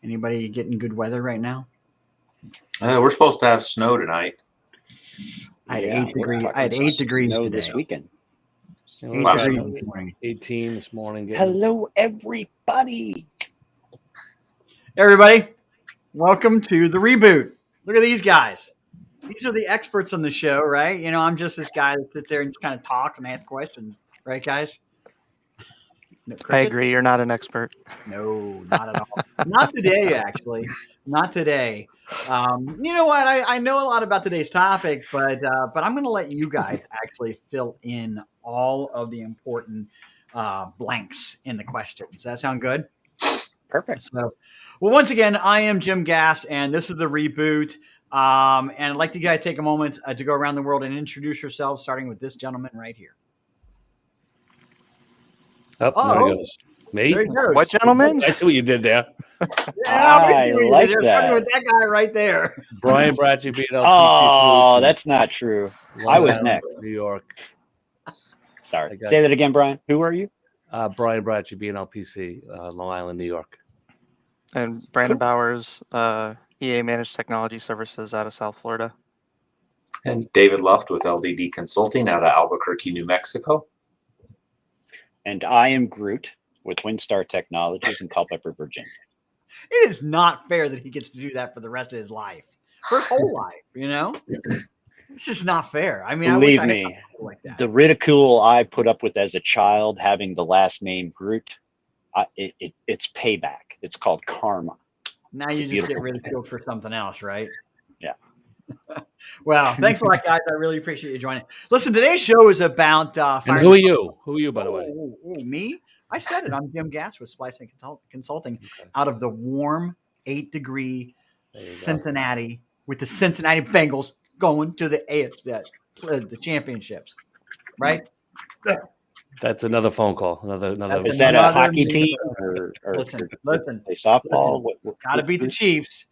Anybody getting good weather right now? We're supposed to have snow tonight. I had 8 degrees snow today. this weekend. 8 Wow. degrees this morning. 18 this morning. Hello, everybody. Everybody, welcome to the Reboot. Look at these guys. These are the experts on the show, right? You know, I'm just this guy that sits there and just kind of talks and asks questions, right, guys? No, I agree. You're not an expert. No, not at all. Not today, actually. Not today. You know what? I know a lot about today's topic, but I'm going to let you guys actually fill in all of the important blanks in the questions. Does that sound good? Perfect. So, well, once again, I am Jim Gass, and this is the Reboot. And I'd like you guys take a moment to go around the world and introduce yourselves, starting with this gentleman right here. There he goes. Me? There he goes. What gentleman? I see what you did there. I like that. Starting with that guy right there. Brian Bracciabino. Oh, that's not true. I was next. New York. Sorry. Say that again, Brian. Who are you? Brian Bracciabino, PC, Long Island, New York. And Brandon Bowers, EA Managed Technology Services out of South Florida. And David Luft with LDD Consulting out of Albuquerque, New Mexico. And I am Groot with WinStar Technologies in Culpeper, Virginia. It is not fair that he gets to do that for the rest of his life, for his whole life. You know, it's just not fair. I mean, Believe I wish I me, had like that. The ridicule I put up with as a child, having the last name Groot, it's payback. It's called karma. Now you just get ridiculed for something else, right? Yeah. Well, thanks a lot, guys. I really appreciate you joining. Listen, today's show is about and who are you? Who are you, by the way? Me? I said it. I'm Jim Gass with Splicing Consulting out of the warm 8-degree Cincinnati with the Cincinnati Bengals going to the the championships, right? That's another phone call. Another. Is that a hockey team or listen, play softball? Got to beat the Chiefs.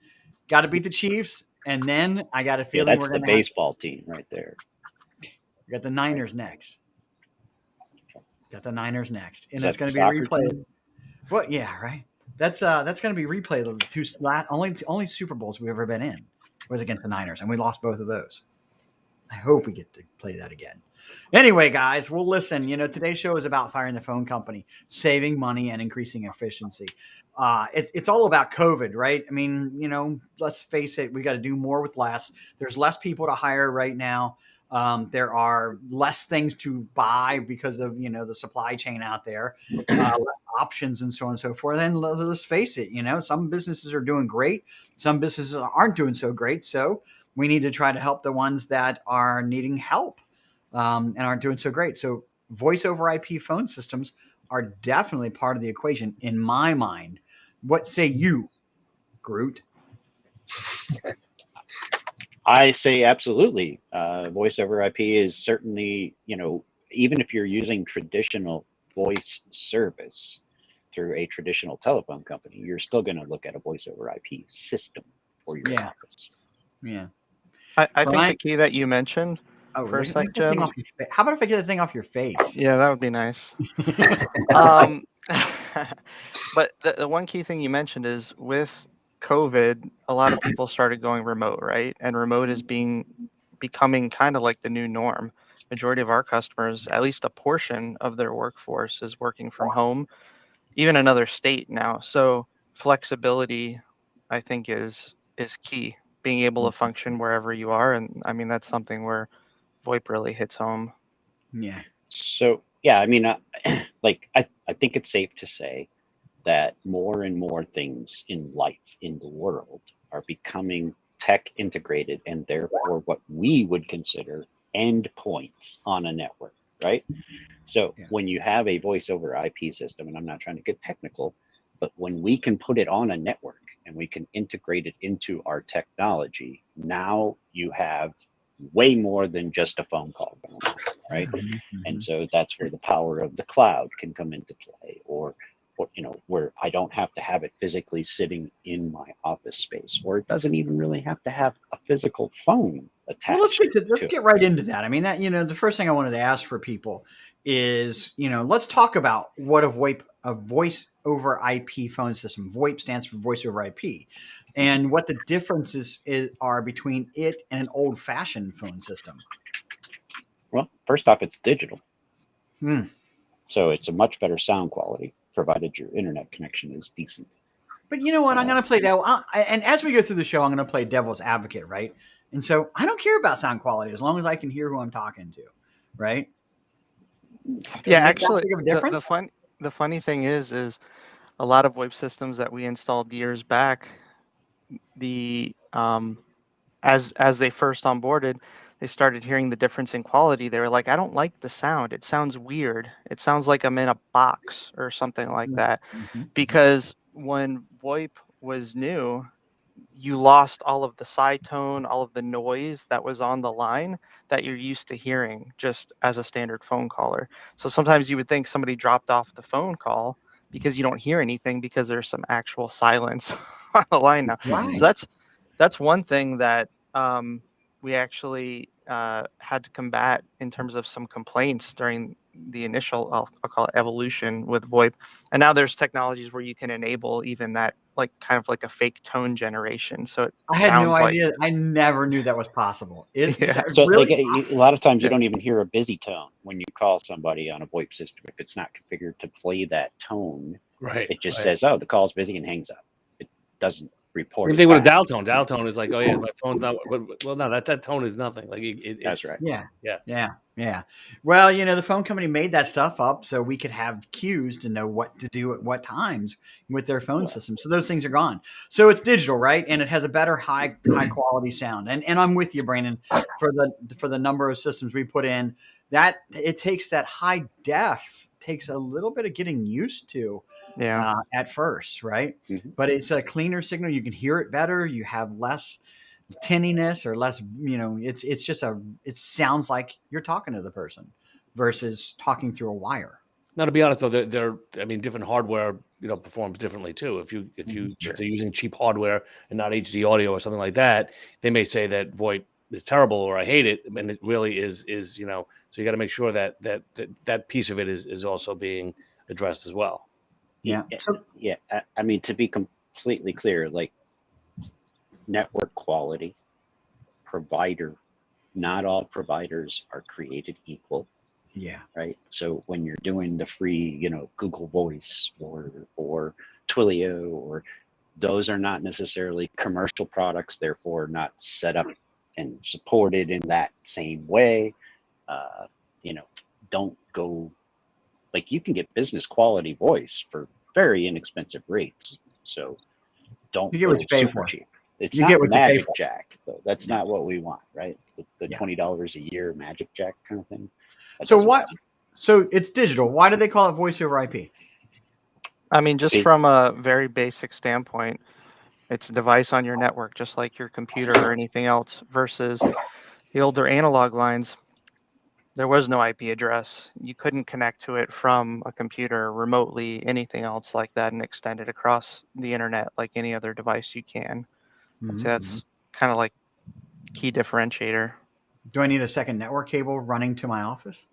Got to beat the Chiefs, and then I got a feeling that's the baseball team right there. We got the Niners next. And Is it's going to be replayed. Well, yeah, right. That's going to be replayed. The two only Super Bowls we've ever been in was against the Niners, and we lost both of those. I hope we get to play that again. Anyway, guys, well, listen. You know, today's show is about firing the phone company, saving money, and increasing efficiency. It's all about COVID, right? I mean, you know, let's face it, we got to do more with less. There's less people to hire right now. There are less things to buy because of, you know, the supply chain out there, less options and so on and so forth. And let's face it, you know, some businesses are doing great. Some businesses aren't doing so great. So we need to try to help the ones that are needing help and aren't doing so great. So voice over IP phone systems are definitely part of the equation in my mind. What say you, Groot? I say absolutely. Voice over IP is certainly, you know, even if you're using traditional voice service through a traditional telephone company, you're still going to look at a voice over IP system for your office. Yeah. I think the key that you mentioned for a sec, Jim. How about if I get the thing off your face? Yeah, that would be nice. But the one key thing you mentioned is with COVID, a lot of people started going remote, right? And remote is becoming kind of like the new norm. Majority of our customers, at least a portion of their workforce, is working from home, even another state now. So flexibility, I think, is key. Being able to function wherever you are, and I mean that's something where VoIP really hits home. Yeah. So yeah, I mean, like I think it's safe to say that more and more things in life, in the world, are becoming tech integrated and therefore what we would consider endpoints on a network, right? So when you have a voice over IP system, and I'm not trying to get technical, but when we can put it on a network and we can integrate it into our technology, now you have way more than just a phone call going on, right? And so that's where the power of the cloud can come into play, or you know, where I don't have to have it physically sitting in my office space, or it doesn't even really have to have a physical phone attached. Well, let's get right into that. I mean, that, you know, the first thing I wanted to ask for people is, you know, let's talk about what a VoIP a voice over IP phone system. VoIP stands for voice over IP, and what the differences are between it and an old fashioned phone system. Well, first off, it's digital. Hmm. So it's a much better sound quality, provided your internet connection is decent. But you know what? I'm going to play devil. And as we go through the show, I'm going to play devil's advocate, right? And so I don't care about sound quality as long as I can hear who I'm talking to, right? Yeah, Make that actually, big of a difference? the funny thing is a lot of VoIP systems that we installed years back, the as they first onboarded, they started hearing the difference in quality. They were like, I don't like the sound. It sounds weird. It sounds like I'm in a box or something like that. Mhm. Because when VoIP was new, you lost all of the side tone, all of the noise that was on the line that you're used to hearing just as a standard phone caller. So sometimes you would think somebody dropped off the phone call because you don't hear anything because there's some actual silence on the line now. Right. So that's one thing that we actually had to combat in terms of some complaints during the initial, I'll call it evolution with VoIP. And now there's technologies where you can enable even that, like kind of like a fake tone generation. So it I had no sounds like, idea. I never knew that was possible. Is yeah, that So really? a lot of times you Yeah. don't even hear a busy tone when you call somebody on a VoIP system. If it's not configured to play that tone, Right. it just right. says, oh, the call's busy, and hangs up. It doesn't report Same it thing with a back. dial tone. Dial tone is like, oh yeah, my phone's not. Well, no, that tone is nothing. Like That's it's right. Yeah. Well, the phone company made that stuff up so we could have cues to know what to do at what times with their phone Well, system. So those things are gone. So it's digital, right? And it has a better high quality sound. And I'm with you, Brandon, for the number of systems we put in. That it takes that high def takes a little bit of getting used to yeah. at first, right? mhm. But it's a cleaner signal. You can hear it better. You have less tinniness or less, it's just it sounds like you're talking to the person versus talking through a wire. Now, to be honest, though, I mean, different hardware, performs differently too. If Sure. they're using cheap hardware and not HD audio or something like that, they may say that VoIP is terrible or I hate it, and it really is. So you got to make sure that piece of it is also being addressed as well. Yeah. So Yeah. I mean, to be completely clear, like network quality, provider, not all providers are created equal. yeah. Right. So when you're doing the free, Google Voice or Twilio, or those are not necessarily commercial products, therefore not set up and supported in that same way. Don't go, like, you can get business quality voice for very inexpensive rates. So don't You get go what you pay super for. cheap. It's You not get what you pay Magic for. Jack, though. That's Yeah. not what we want, right? The Yeah. $20 a year Magic Jack kind of thing. That So doesn't what? work. So it's digital. Why do they call it voice over IP? I mean, just It- from a very basic standpoint, it's a device on your network, just like your computer or anything else, versus the older analog lines. There was no IP address. You couldn't connect to it from a computer remotely, anything else like that, and extend it across the internet like any other device you can. I'd say Mhm. that's kind of like key differentiator. Do I need a second network cable running to my office?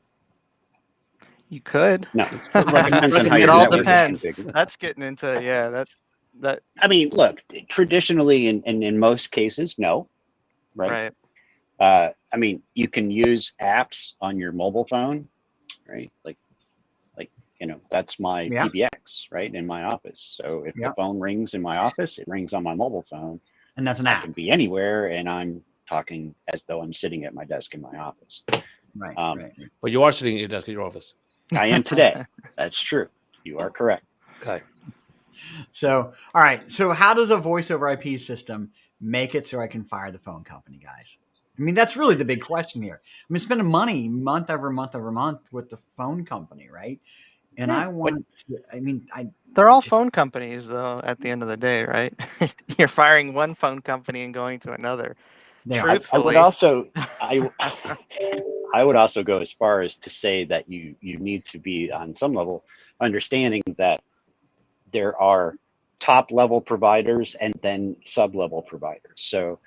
You could. No, Like it depends on how It your all network is depends. configured. That's getting into that I mean, look, traditionally, in most cases, no, right? right. I mean, you can use apps on your mobile phone, right? Like that's my Yeah. PBX, right, in my office. So if Yeah. the phone rings in my office, it rings on my mobile phone. And that's an I app. can be anywhere, and I'm talking as though I'm sitting at my desk in my office. Right. Right. But you are sitting at your desk at your office. I am today. That's true. You are correct. Okay. So, all right. So, how does a voice over IP system make it so I can fire the phone company, guys? I mean, that's really the big question here. I mean, spending money month over month over month with the phone company, right? And Yeah, I want to, I mean, They're all phone companies, though. At the end of the day, right? You're firing one phone company and going to another. they are. I would Truthfully, also I I would also go as far as to say that you need to be on some level understanding that there are top level providers and then sub level providers. So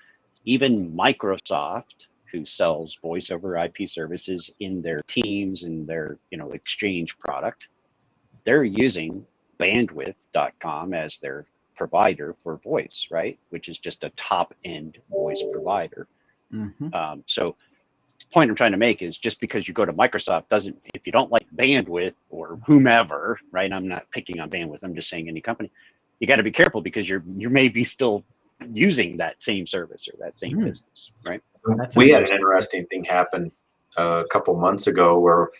even Microsoft, who sells voice over IP services in their Teams and their Exchange product, they're using bandwidth.com as their provider for voice, right? Which is just a top end voice provider. So the point I'm trying to make is just because you go to Microsoft doesn't, if you don't like bandwidth or whomever, right? I'm not picking on bandwidth. I'm just saying any company, you got to be careful because you may be still using that same service or that same business, right? We had an interesting thing happen a couple months ago where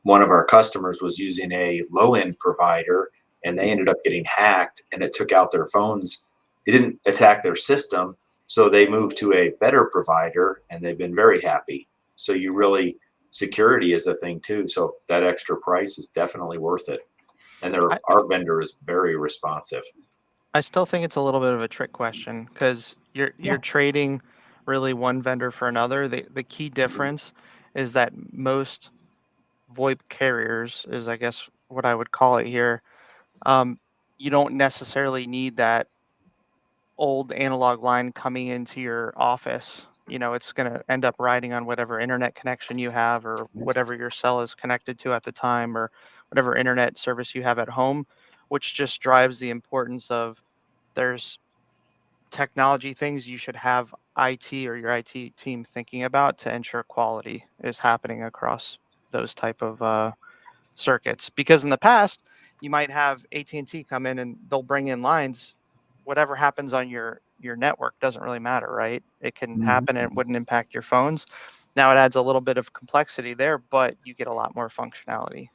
one of our customers was using a low-end provider, and they ended up getting hacked, and it took out their phones. It didn't attack their system, so they moved to a better provider, and they've been very happy. So security is a thing too. So that extra price is definitely worth it. And our vendor is very responsive. I still think it's a little bit of a trick question because you're trading really one vendor for another. The key difference is that most VoIP carriers is, I guess, what I would call it here. You don't necessarily need that old analog line coming into your office. It's going to end up riding on whatever internet connection you have or whatever your cell is connected to at the time or whatever internet service you have at home, which just drives the importance of there's technology things you should have IT or your IT team thinking about to ensure quality is happening across those type of circuits. Because in the past, you might have AT&T come in and they'll bring in lines. Whatever happens on your network doesn't really matter, right? It can happen and it wouldn't impact your phones. Now it adds a little bit of complexity there, but you get a lot more functionality.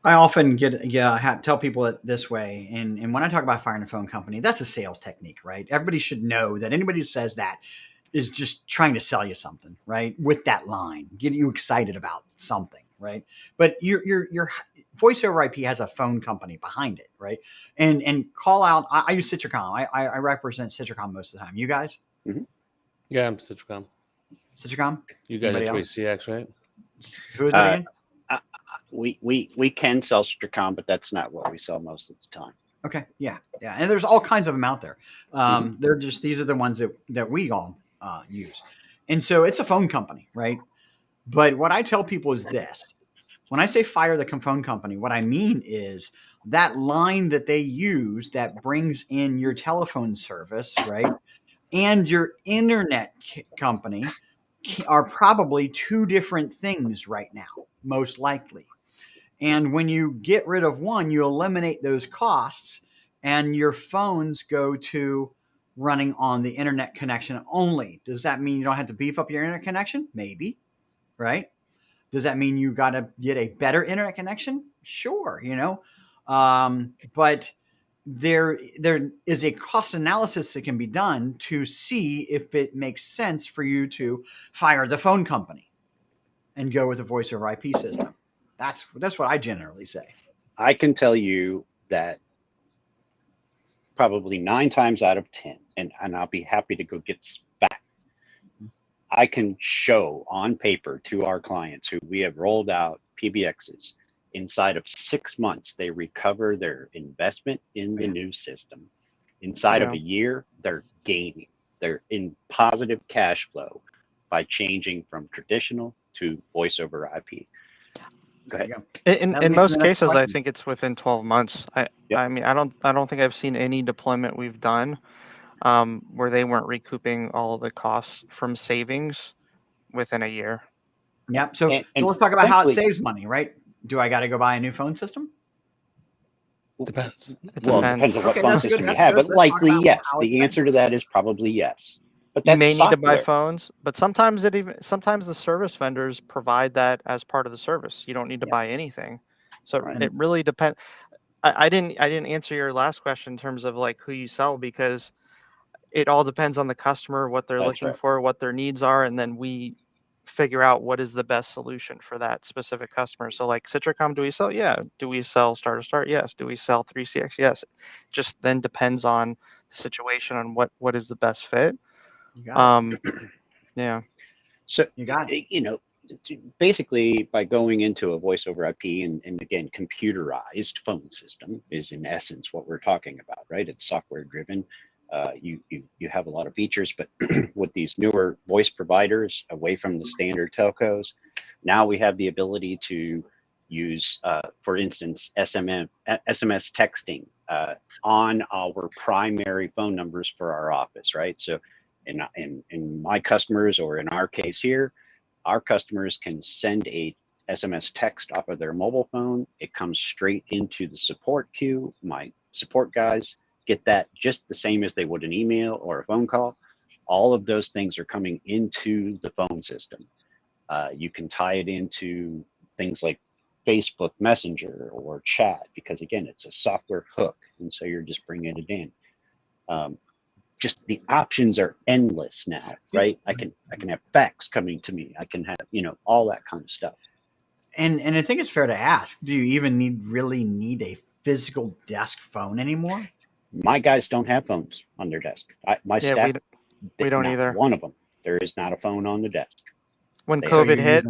I often tell people it this way, and when I talk about firing a phone company, that's a sales technique, right? Everybody should know that anybody who says that is just trying to sell you something, right? With that line, get you excited about something, right? But your voice over IP has a phone company behind it, right? And call out. I use Citricom. I represent Citricom most of the time. You guys? Yeah, I'm Citricom. Citricom. You guys are Anybody else? 3CX, right? Who is that again? We can sell Citricom, but that's not what we sell most of the time. Okay, yeah, and there's all kinds of them out there. They're just these are the ones that we all use, and so it's a phone company, right? But what I tell people is this: when I say fire the phone company, what I mean is that line that they use that brings in your telephone service, right, and your internet company are probably two different things right now, most likely. And when you get rid of one, you eliminate those costs and your phones go to running on the internet connection only. Does that mean you don't have to beef up your internet connection? Maybe, right? Does that mean you got to get a better internet connection? Sure, but there is a cost analysis that can be done to see if it makes sense for you to fire the phone company and go with a voice over IP system. That's what I generally say. I can tell you that probably 9 times out of 10, and I'll be happy to go get back. I can show on paper to our clients who we have rolled out PBXs. Inside of 6 months, they recover their investment in the new system. Inside of a year, they're gaining. They're in positive cash flow by changing from traditional to voice over IP. Go ahead. In most cases, I think it's within 12 months. I mean, I don't think I've seen any deployment we've done where they weren't recouping all of the costs from savings within a year. Yep. So let's talk about how it saves money, right? Do I got to go buy a new phone system? Depends. It Well, depends. it depends on what phone system you have, but likely yes. The answer to that is probably yes. But you may need to buy phones, but sometimes the service vendors provide that as part of the service. You don't need to buy anything. So it really depends. I didn't answer your last question in terms of like who you sell, because it all depends on the customer, what they're looking for, what their needs are, and then we figure out what is the best solution for that specific customer. So like Citricom, do we sell? Yeah. Do we sell Star to Start? Yes. Do we sell 3CX? Yes. Just then depends on the situation and what is the best fit. You got it. Yeah. So you got it. Basically by going into a voice over IP and again, computerized phone system is in essence what we're talking about, right? It's software driven. You have a lot of features, but with these newer voice providers away from the standard telcos, now we have the ability to use, for instance, SMS texting on our primary phone numbers for our office, right? So in my customers, or in our case here, our customers can send a SMS text off of their mobile phone. It comes straight into the support queue. My support guys get that just the same as they would an email or a phone call. All of those things are coming into the phone system. You can tie it into things like Facebook Messenger or chat, because again, it's a software hook. And so you're just bringing it in. Just the options are endless now, right? I can have fax coming to me. I can have, all that kind of stuff. And I think it's fair to ask, do you even really need a physical desk phone anymore? My guys don't have phones on their desk. My staff, we don't either. One of them. There is not a phone on the desk. When COVID hit,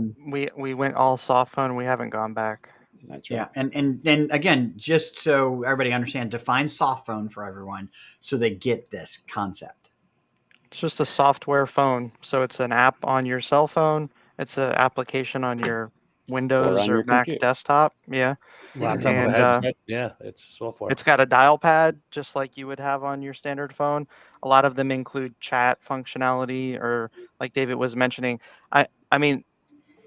we went all soft phone. We haven't gone back. That's right. Yeah, and again, just so everybody understands, define soft phone for everyone so they get this concept. It's just a software phone. So it's an app on your cell phone. It's an application on your Windows or Mac computer. Desktop. Yeah. Laptop or a headset. Yeah, it's software. It's got a dial pad just like you would have on your standard phone. A lot of them include chat functionality, or like David was mentioning. I mean,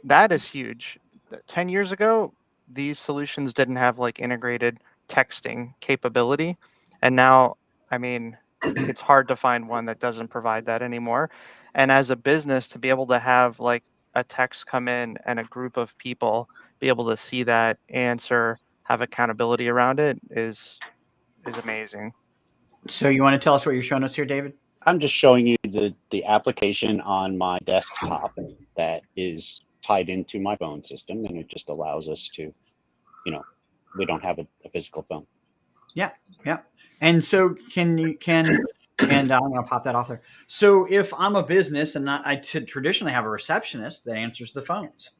that is huge. 10 years ago, these solutions didn't have like integrated texting capability. And now, I mean, it's hard to find one that doesn't provide that anymore. And as a business, to be able to have like a text come in and a group of people be able to see that, answer, have accountability around it is amazing. So you want to tell us what you're showing us here, David? I'm just showing you the application on my desktop that is tied into my phone system, and it just allows us to, we don't have a physical phone. Yeah. And so and I'm going to pop that off there. So if I'm a business and I traditionally have a receptionist that answers the phones,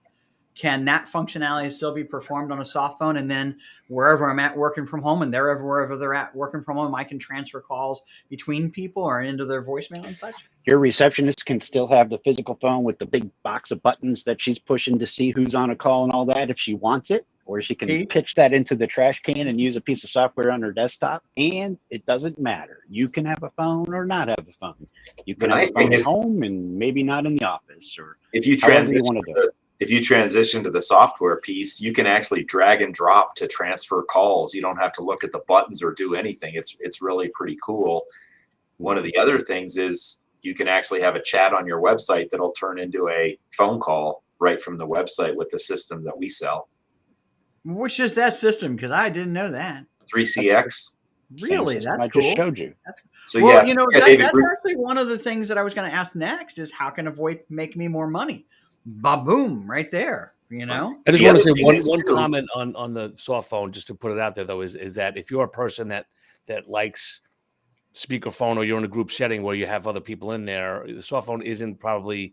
can that functionality still be performed on a soft phone? And then wherever I'm at working from home, and wherever they're at working from home, I can transfer calls between people or into their voicemail and such? Your receptionist can still have the physical phone with the big box of buttons that she's pushing to see who's on a call and all that if she wants it, or she can pitch that into the trash can and use a piece of software on her desktop. And it doesn't matter. You can have a phone or not have a phone. You can have a phone at home and maybe not in the office, or if you transition to the software piece, you can actually drag and drop to transfer calls. You don't have to look at the buttons or do anything. It's really pretty cool. One of the other things is you can actually have a chat on your website that'll turn into a phone call right from the website with the system that we sell. Which is that system? Because I didn't know that. 3CX. Really? That's I cool. just showed you. So well, that's actually one of the things that I was going to ask next is how can a VoIP make me more money? Ba-boom, right there. I just want to say one comment on the soft phone, just to put it out there, though, is that if you're a person that likes speakerphone, or you're in a group setting where you have other people in there, the soft phone isn't probably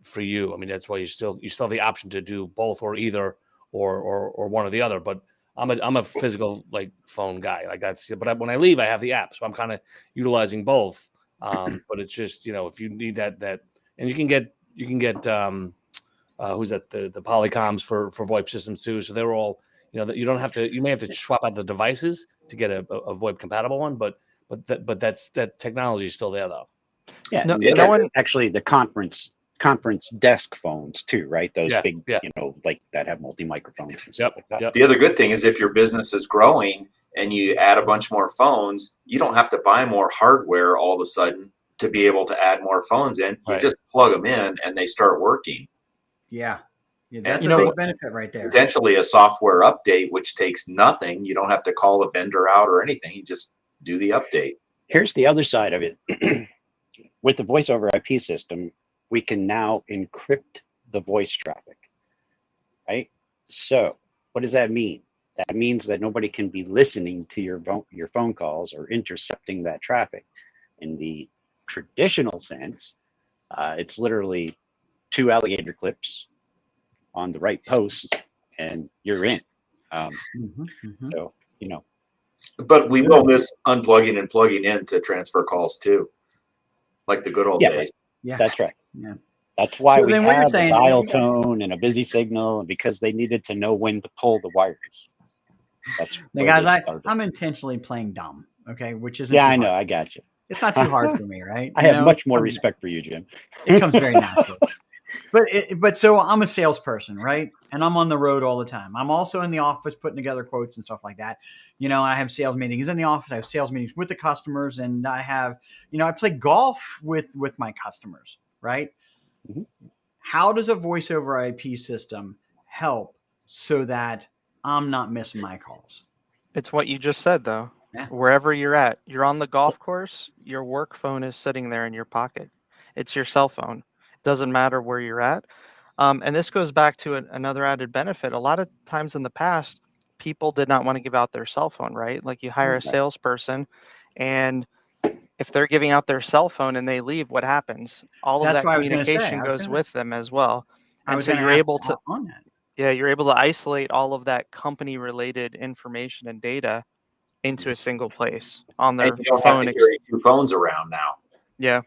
for you. I mean, that's why you still have the option to do both or either or one or the other. But I'm a physical phone guy, that's. But when I leave, I have the app, so I'm kind of utilizing both. But it's just if you need that, and you can get who's that, the Polycoms for VoIP systems too. So they're all you don't have to. You may have to swap out the devices to get a VoIP compatible one, but that technology is still there though. Yeah, actually the conference desk phones too, right? Those big, that have multi-microphones and stuff like that. Yep. The other good thing is if your business is growing and you add a bunch more phones, you don't have to buy more hardware all of a sudden to be able to add more phones in. You just plug them in and they start working. Yeah, that's a big benefit right there. Potentially a software update, which takes nothing. You don't have to call a vendor out or anything. You just do the update. Here's the other side of it. With the voice over IP system, we can now encrypt the voice traffic, right? So what does that mean? That means that nobody can be listening to your phone calls or intercepting that traffic. In the traditional sense, it's literally 2 alligator clips on the right post and you're in. So, But we will miss unplugging and plugging in to transfer calls too, like the good old days. Yeah, that's right. Yeah. That's why So we then what you're have a saying, dial tone and a busy signal, because they needed to know when to pull the wires. That's now where guys, they started. I'm intentionally playing dumb, okay, which isn't Yeah, too I know. hard. I got you. It's not too hard for me, right? I have much more respect for you, Jim. It comes very natural. But so I'm a salesperson, right? And I'm on the road all the time. I'm also in the office putting together quotes and stuff like that. I have sales meetings in the office. I have sales meetings with the customers, and I have, I play golf with my customers, right? Mhm. How does a voice over IP system help so that I'm not missing my calls? It's what you just said, though. Yeah. Wherever you're at, you're on the golf course, your work phone is sitting there in your pocket. It's your cell phone. It doesn't matter where you're at. And this goes back to another added benefit. A lot of times in the past, people did not want to give out their cell phone, right? Like you hire a Right. salesperson, and if they're giving out their cell phone and they leave, what happens? All of That's that what I was going to say. communication goes with them as well. I And was so going to you're ask able to, on that. yeah, you're able to isolate all of that company related information and data into a single place on And their you don't have phone. to carry two phones around now. Yeah.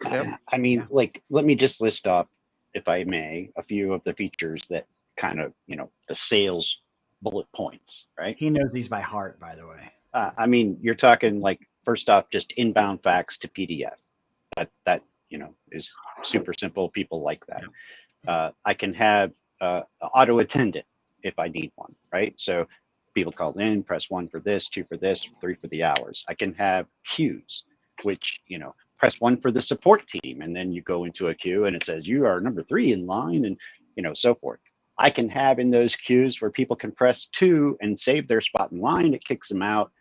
Yep. I mean, Yeah. like, let me just list off, if I may, a few of the features that kind of, the sales bullet points, right? He knows these by heart, by the way. I mean, you're talking like, first off, just inbound fax to PDF. That is super simple. People like that. I can have auto attendant if I need one, right? So people call in, press 1 for this, 2 for this, 3 for the hours. I can have queues, which, press 1 for the support team, and then you go into a queue and it says you are number 3 in line, and so forth. I can have in those queues where people can press 2 and save their spot in line. It kicks them out,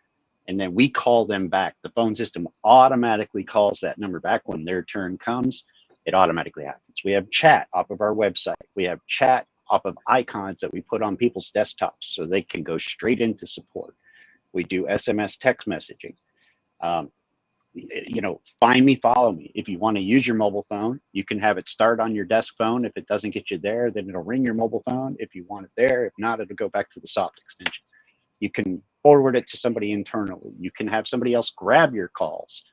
and then we call them back. The phone system automatically calls that number back when their turn comes. It automatically happens. We have chat off of our website. We have chat off of icons that we put on people's desktops so they can go straight into support. We do SMS text messaging. Find me, follow me. If you want to use your mobile phone, you can have it start on your desk phone. If it doesn't get you there, then it'll ring your mobile phone. If you want it there, if not, it'll go back to the soft extension. You can forward it to somebody internally. You can have somebody else grab your calls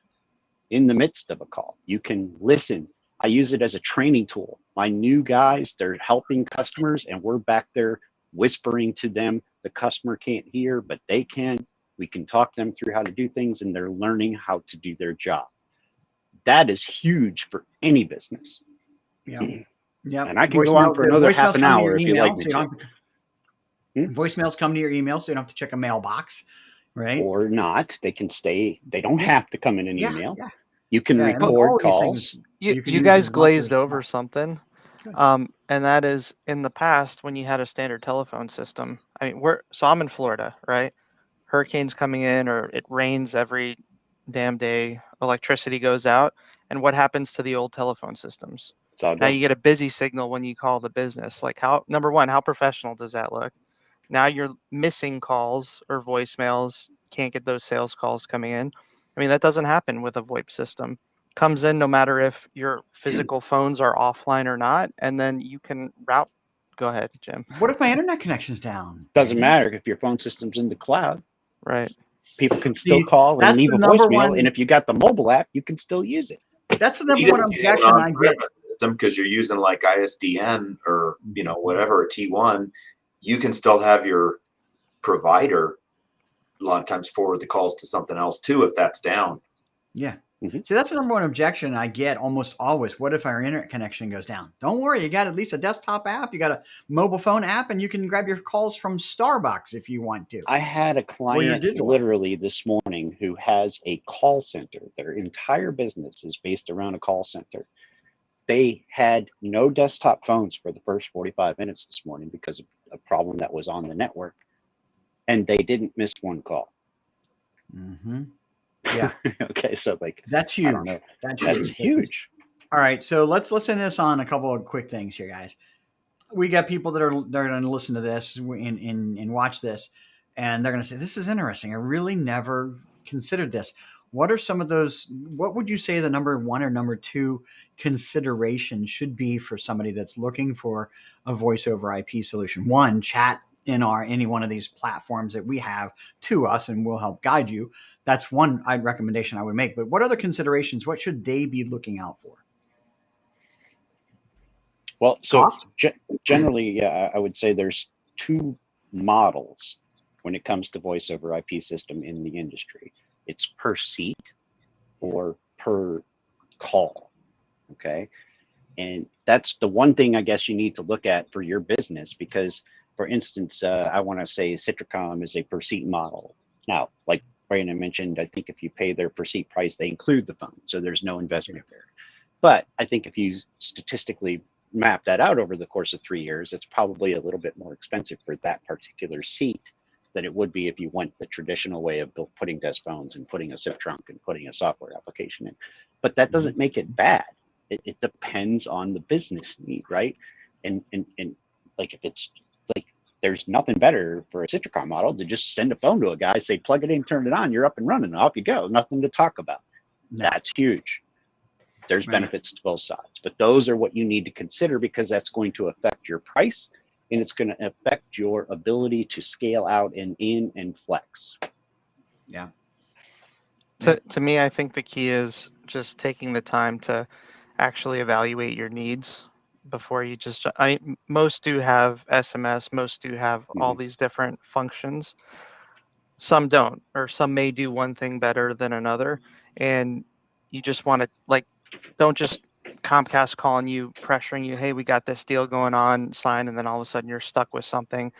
in the midst of a call. You can listen. I use it as a training tool. My new guys, they're helping customers, and we're back there whispering to them. The customer can't hear, but they can. We can talk them through how to do things, and they're learning how to do their job. That is huge for any business. Yeah. Yeah. And I can go on for another half an hour if you like me to. Voicemails come to your email, so you don't have to check a mailbox, right? Or not. They can stay. They don't have to come in an email. Yeah. You can record calls. You guys glazed over something. And that is, in the past, when you had a standard telephone system, I mean, I'm in Florida, right? Hurricanes coming in, or it rains every damn day, electricity goes out. And what happens to the old telephone systems? Now you get a busy signal when you call the business. Like, number one, how professional does that look? Now you're missing calls or voicemails, can't get those sales calls coming in. I mean, that doesn't happen with a VoIP system. Comes in no matter if your physical phones are offline or not, and then you can route. Go ahead, Jim. What if my internet connection's down? Doesn't matter if your phone system's in the cloud. Right. People can still call and leave a voicemail, and if you got the mobile app, you can still use it. That's the number one objection I get. System, because you're using like ISDN or whatever, a T1, you can still have your provider a lot of times forward the calls to something else too if that's down. Yeah. See, that's the number one objection I get almost always. What if our internet connection goes down? Don't worry, you got at least a desktop app, you got a mobile phone app, and you can grab your calls from Starbucks if you want to. I had a client literally this morning who has a call center. Their entire business is based around a call center. They had no desktop phones for the first 45 minutes this morning because of a problem that was on the network, and they didn't miss one call. Mm-hmm. Yeah. Okay, so that's huge. I don't know. That's huge. All right, so let's listen to this on a couple of quick things here, guys. We got people that are going to listen to this and watch this, and they're going to say, "This is interesting. I really never considered this." What are some of those? What would you say the number one or number two consideration should be for somebody that's looking for a voice over IP solution? One, chat in any one of these platforms that we have to us, and we'll help guide you. That's one recommendation I would make. But what other considerations? What should they be looking out for? Well, so Cost? generally, yeah, I would say there's two models when it comes to voice over IP system in the industry. It's per seat or per call. Okay. And that's the one thing I guess you need to look at for your business, because, for instance, I want to say Citricom is a per seat model. Now, like Brandon mentioned, I think if you pay their per seat price, they include the phone. So there's no investment there. But I think if you statistically map that out over the course of 3 years, it's probably a little bit more expensive for that particular seat than it would be if you went the traditional way of putting desk phones and putting a SIP trunk and putting a software application in. But that doesn't make it bad. It depends on the business need, right? And like, if it's like, there's nothing better for a Citricom model to just send a phone to a guy, say plug it in, turn it on, you're up and running, off you go. Nothing to talk about. No. That's huge. There's Right. benefits to both sides, but those are what you need to consider, because that's going to affect your price, and it's going to affect your ability to scale out and in and flex. Yeah. To me, I think the key is just taking the time to actually evaluate your needs before you just. Most do have SMS, most do have all these different functions. Some don't, or some may do one thing better than another, and you just want to, like, don't just Comcast calling you, pressuring you, hey, we got this deal going on, sign, and then all of a sudden you're stuck with something.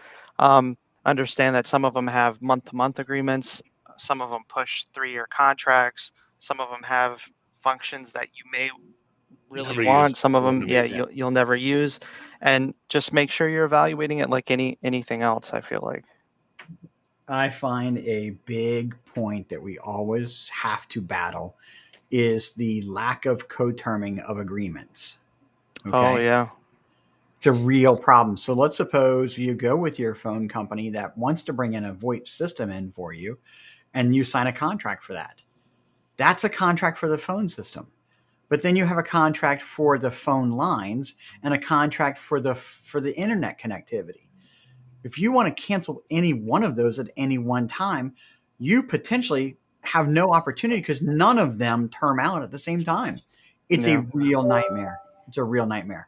Understand that some of them have month-to-month agreements, some of them push 3-year contracts, some of them have functions that you may really Never want, use. some of them, Never yeah, use, yeah. you'll never use, and just make sure you're evaluating it like anything else, I feel like. I find a big point that we always have to battle is the lack of co-terming of agreements. Okay. Oh yeah. It's a real problem. So let's suppose you go with your phone company that wants to bring in a VoIP system in for you, and you sign a contract for that. That's a contract for the phone system. But then you have a contract for the phone lines and a contract for the internet connectivity. If you want to cancel any one of those at any one time, you potentially have no opportunity because none of them term out at the same time. It's a Yeah. real nightmare. It's a real nightmare.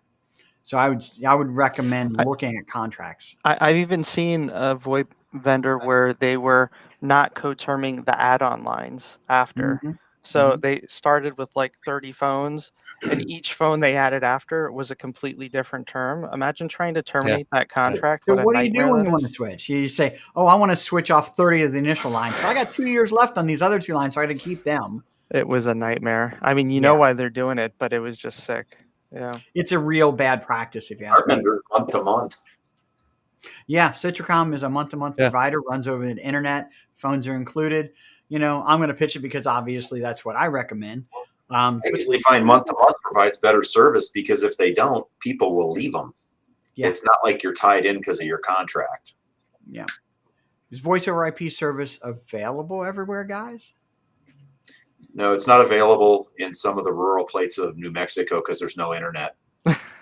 So I would recommend looking at contracts. I've even seen a VoIP vendor where they were not co-terming the add-on lines after. Mhm. So they started with like 30 phones, and each phone they added after was a completely different term. Imagine trying to terminate that contract. So What a what do you do nightmare when that you want to is. switch? You say, "Oh, I want to switch off 30 of the initial lines, but I got 2 years left on these other 2 lines, so I got to keep them." It was a nightmare. I mean, you know Yeah, why they're doing it, but it was just sick. Yeah. it's a real bad practice if you Our ask me. vendors month to month. Yeah, Citricom is a month-to-month Yeah. provider, runs over the internet, phones are included. I'm going to pitch it because obviously that's what I recommend. I usually find month to month provides better service, because if they don't, people will leave them. Yeah. It's not like you're tied in because of your contract. Yeah. Is voice over IP service available everywhere, guys? No, it's not available in some of the rural places of New Mexico because there's no internet.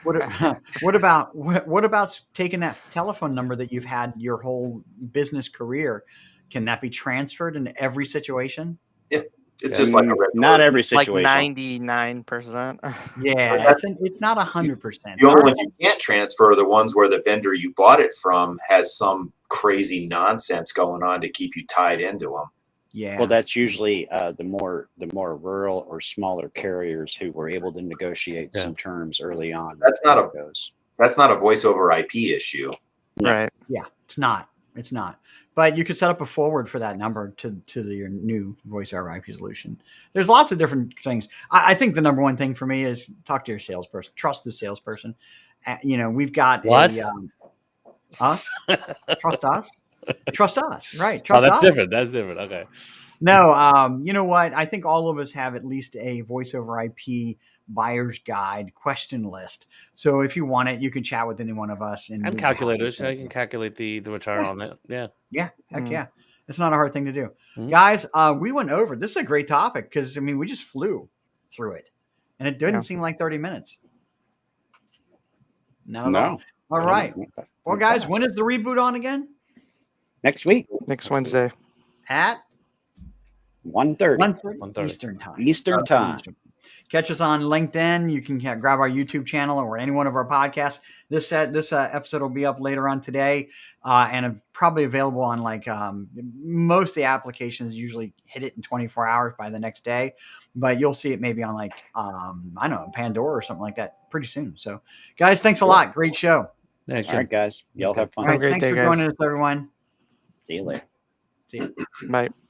What about taking that telephone number that you've had your whole business career? Can that be transferred into every situation? Yeah, it's just like a regular. Not every Like situation. 99%. Yeah, it's not 100%. The only ones you can't transfer are the ones where the vendor you bought it from has some crazy nonsense going on to keep you tied into them. Yeah. Well, that's usually the more rural or smaller carriers who were able to negotiate some terms early on. That's not a voice over IP issue. Right. Yeah, it's not. It's not. But you could set up a forward for that number to your new voice over IP solution. There's lots of different things. I think the number one thing for me is talk to your salesperson. Trust the salesperson. We've got What? Us. Trust us. Trust us. Right. Oh, Trust that's us. different. That's different. Okay. No, you know what? I think all of us have at least a voice over IP buyer's guide question list. So if you want it, you can chat with any one of us. And calculators. You can calculate the return on it. Yeah. Yeah. Heck yeah. It's not a hard thing to do. Mhm. Guys, we went over. This is a great topic because, we just flew through it. And it didn't seem like 30 minutes. Not at all. All right. Well, guys, when is the reboot on again? Next week, Next Wednesday. At 1:30 1:30 1:30. Eastern time. Eastern time. Catch us on LinkedIn. You can grab our YouTube channel or any one of our podcasts. This episode will be up later on today, and probably available on most of the applications. Usually hit it in 24 hours by the next day, but you'll see it maybe on I don't know, Pandora or something like that pretty soon. So, guys, thanks a lot. Great show. Thanks, All Jim. right, guys. Y'all Okay. have fun. All Have a right, great thanks day, for guys. joining us, everyone. See you later. See you. Bye.